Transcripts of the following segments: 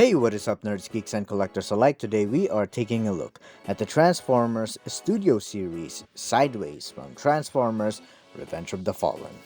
Hey, what is up, nerds, geeks, and collectors alike? Today we are taking a look at the Transformers Studio Series Sideways from Transformers Revenge of the Fallen.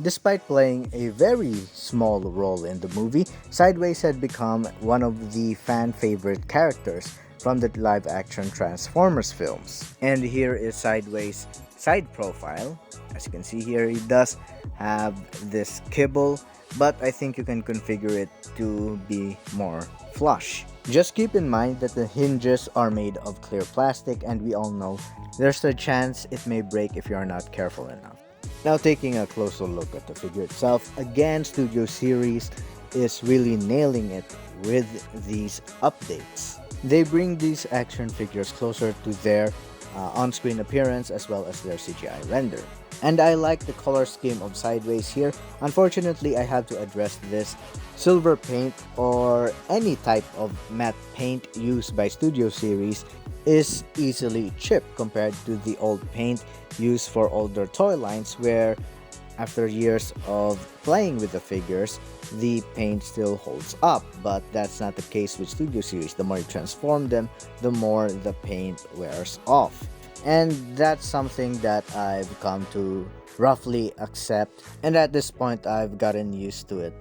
Despite playing a very small role in the movie, Sideways had become one of the fan favorite characters from the live action Transformers films. And here is Sideways' side profile. As you can see here, he does have this kibble, but I think you can configure it to be more flush. Just keep in mind that the hinges are made of clear plastic, and we all know there's a chance it may break if you are not careful enough. Now, taking a closer look at the figure itself, again, Studio Series is really nailing it with these updates. They bring these action figures closer to their on-screen appearance as well as their CGI render. And I like the color scheme of Sideways here. Unfortunately, I have to address this. Silver paint or any type of matte paint used by Studio Series is easily chipped compared to the old paint used for older toy lines, where after years of playing with the figures, the paint still holds up. But that's not the case with Studio Series. The more you transform them, the more the paint wears off. And that's something that I've come to roughly accept, and at this point I've gotten used to it.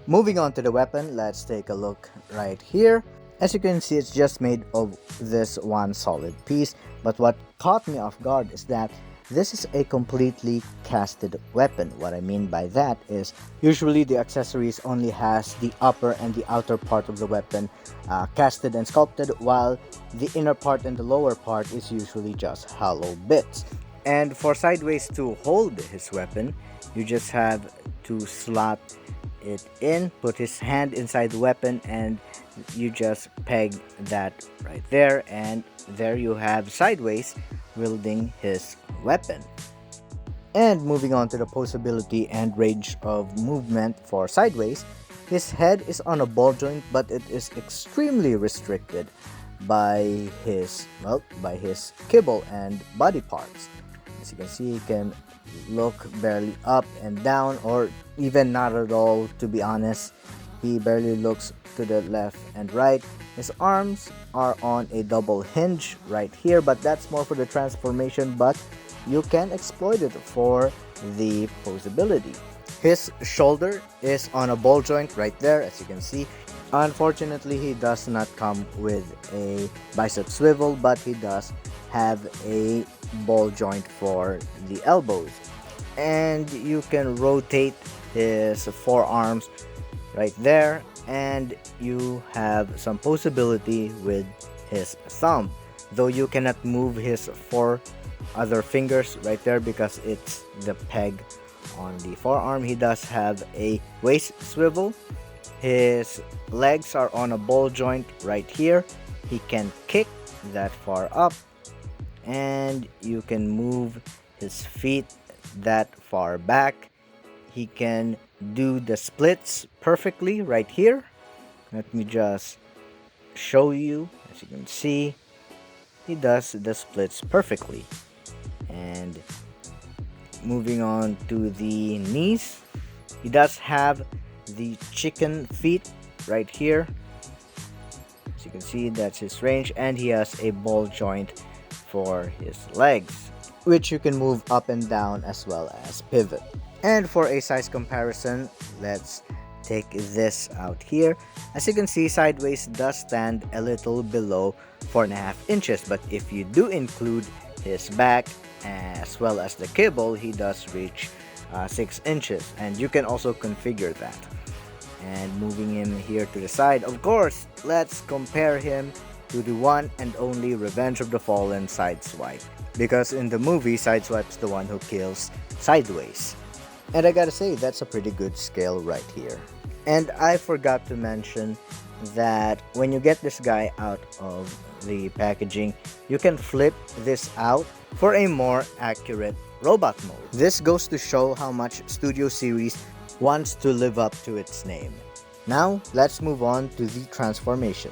Moving on to the weapon, let's take a look right here. As you can see, it's just made of this one solid piece, but what caught me off guard is that this is a completely casted weapon. What I mean by that is usually the accessories only has the upper and the outer part of the weapon casted and sculpted, while the inner part and the lower part is usually just hollow bits. And for Sideways to hold his weapon, you just have to slot it in, put his hand inside the weapon, and you just peg that right there, and there you have Sideways wielding his weapon. And moving on to the posability and range of movement for Sideways, his head is on a ball joint, but it is extremely restricted by his kibble and body parts. As you can see, he can look barely up and down, or even not at all, to be honest. He barely looks to the left and right. His arms are on a double hinge right here, but that's more for the transformation, but you can exploit it for the posability. His shoulder is on a ball joint right there, as you can see. Unfortunately, he does not come with a bicep swivel, but he does have a ball joint for the elbows. And you can rotate his forearms right there, and you have some posability with his thumb, though you cannot move his four other fingers right there because it's the peg on the forearm. He does have a waist swivel. His legs are on a ball joint right here. He can kick that far up, and you can move his feet that far back. He can do the splits perfectly right here. Let me just show you. As you can see, he does the splits perfectly. And moving on to the knees, he does have the chicken feet right here. As you can see, that's his range, and he has a ball joint for his legs, which you can move up and down as well as pivot. And for a size comparison, let's take this out here. As you can see, Sideways does stand a little below 4.5 inches, but if you do include his back as well as the kibble, he does reach 6 inches, and you can also configure that. And moving him here to the side, of course, let's compare him to the one and only Revenge of the Fallen Sideswipe, because in the movie, Sideswipe's the one who kills Sideways. And I gotta say, that's a pretty good scale right here. And I forgot to mention that when you get this guy out of the packaging, you can flip this out for a more accurate robot mode. This goes to show how much Studio Series wants to live up to its name. Now, let's move on to the transformation.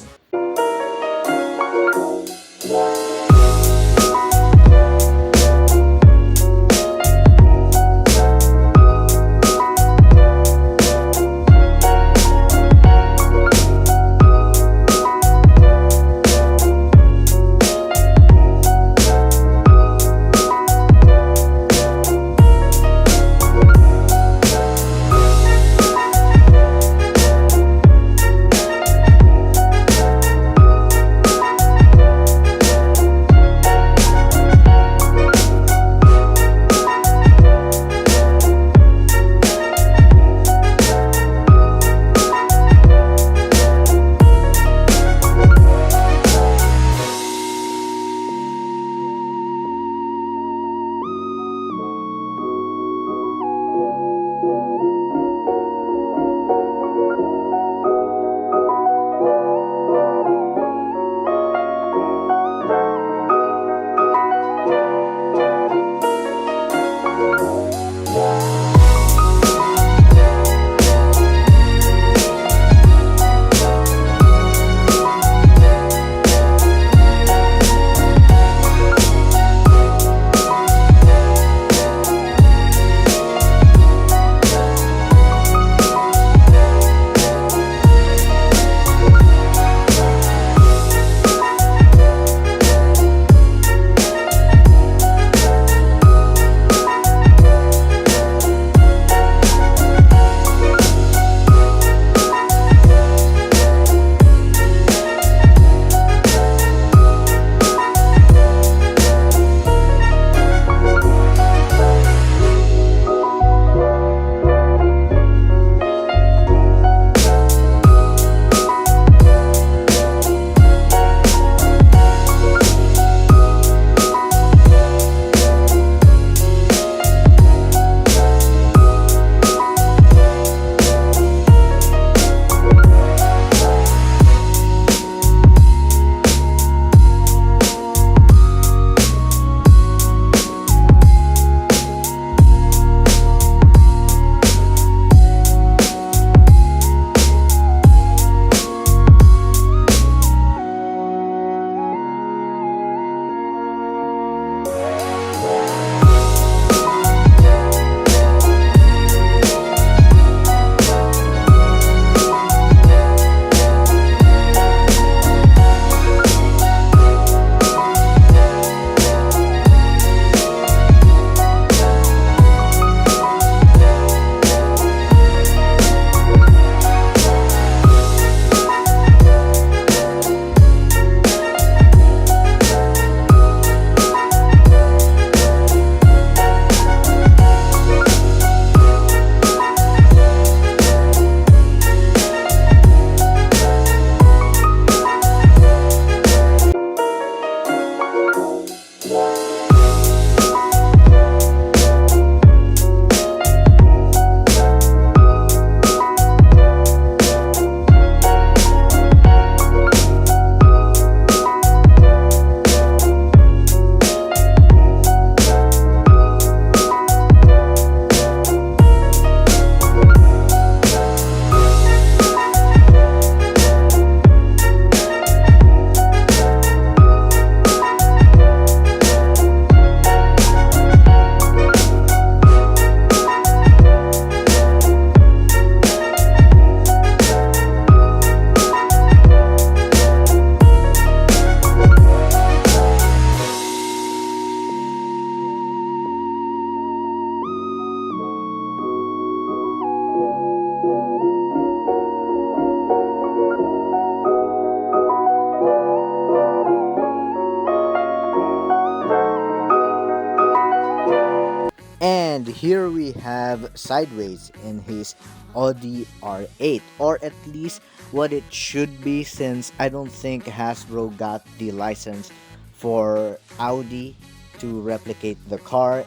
here we have Sideways in his Audi R8, or at least what it should be, since I don't think Hasbro got the license for Audi to replicate the car.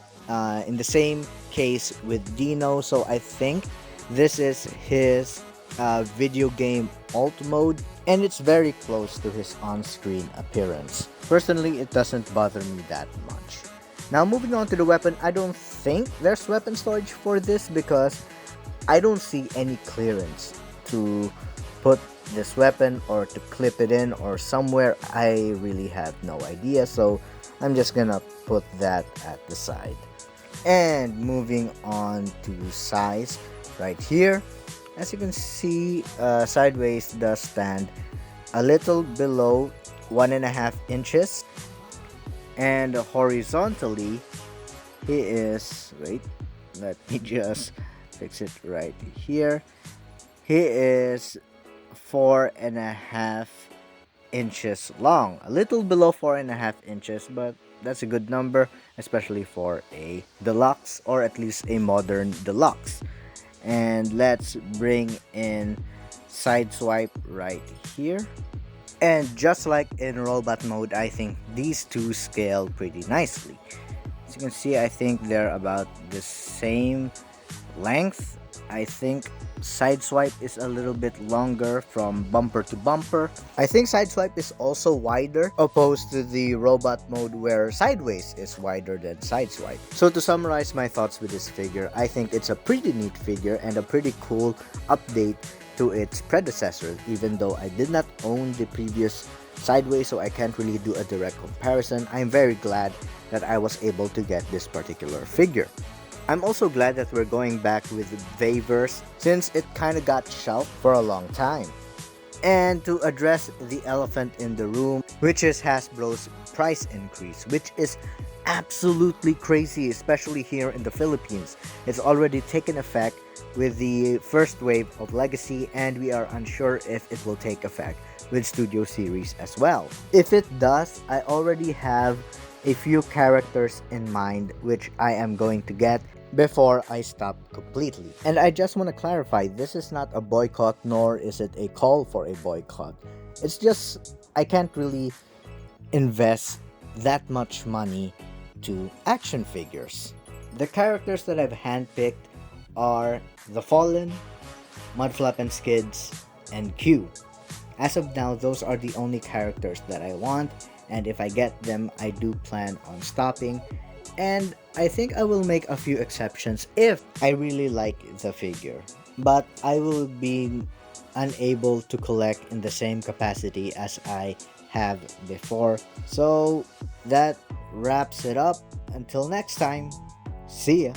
In the same case with Dino, so I think this is his video game alt mode, and it's very close to his on-screen appearance. Personally, it doesn't bother me that much. Now moving on to the weapon, I don't think there's weapon storage for this because I don't see any clearance to put this weapon or to clip it in or somewhere. I really have no idea, so I'm just gonna put that at the side. And moving on to size, right here, as you can see, Sideways does stand a little below 1.5 inches, and horizontally he is, wait, let me just fix it right here, he is 4.5 inches long, a little below 4.5 inches, but that's a good number, especially for a deluxe, or at least a modern deluxe. And let's bring in Sideswipe right here. And just like in robot mode, I think these two scale pretty nicely. As you can see, I think they're about the same length. I think Sideswipe is a little bit longer from bumper to bumper. I think Sideswipe is also wider, opposed to the robot mode where Sideways is wider than Sideswipe. So to summarize my thoughts with this figure, I think it's a pretty neat figure and a pretty cool update to its predecessor, even though I did not own the previous Sideways, so I can't really do a direct comparison. I'm very glad that I was able to get this particular figure. I'm also glad that we're going back with Vayverse, since it kinda got shelved for a long time. And to address the elephant in the room, which is Hasbro's price increase, which is absolutely crazy, especially here in the Philippines. It's already taken effect with the first wave of Legacy, and we are unsure if it will take effect with Studio Series as well. If it does, I already have a few characters in mind which I am going to get before I stop completely. And I just want to clarify, this is not a boycott, nor is it a call for a boycott. It's just I can't really invest that much money to action figures. The characters that I've handpicked are The Fallen, Mudflap and Skids, and Q. As of now, those are the only characters that I want, and if I get them, I do plan on stopping. And I think I will make a few exceptions if I really like the figure. But I will be unable to collect in the same capacity as I have before. So that wraps it up. Until next time, see ya.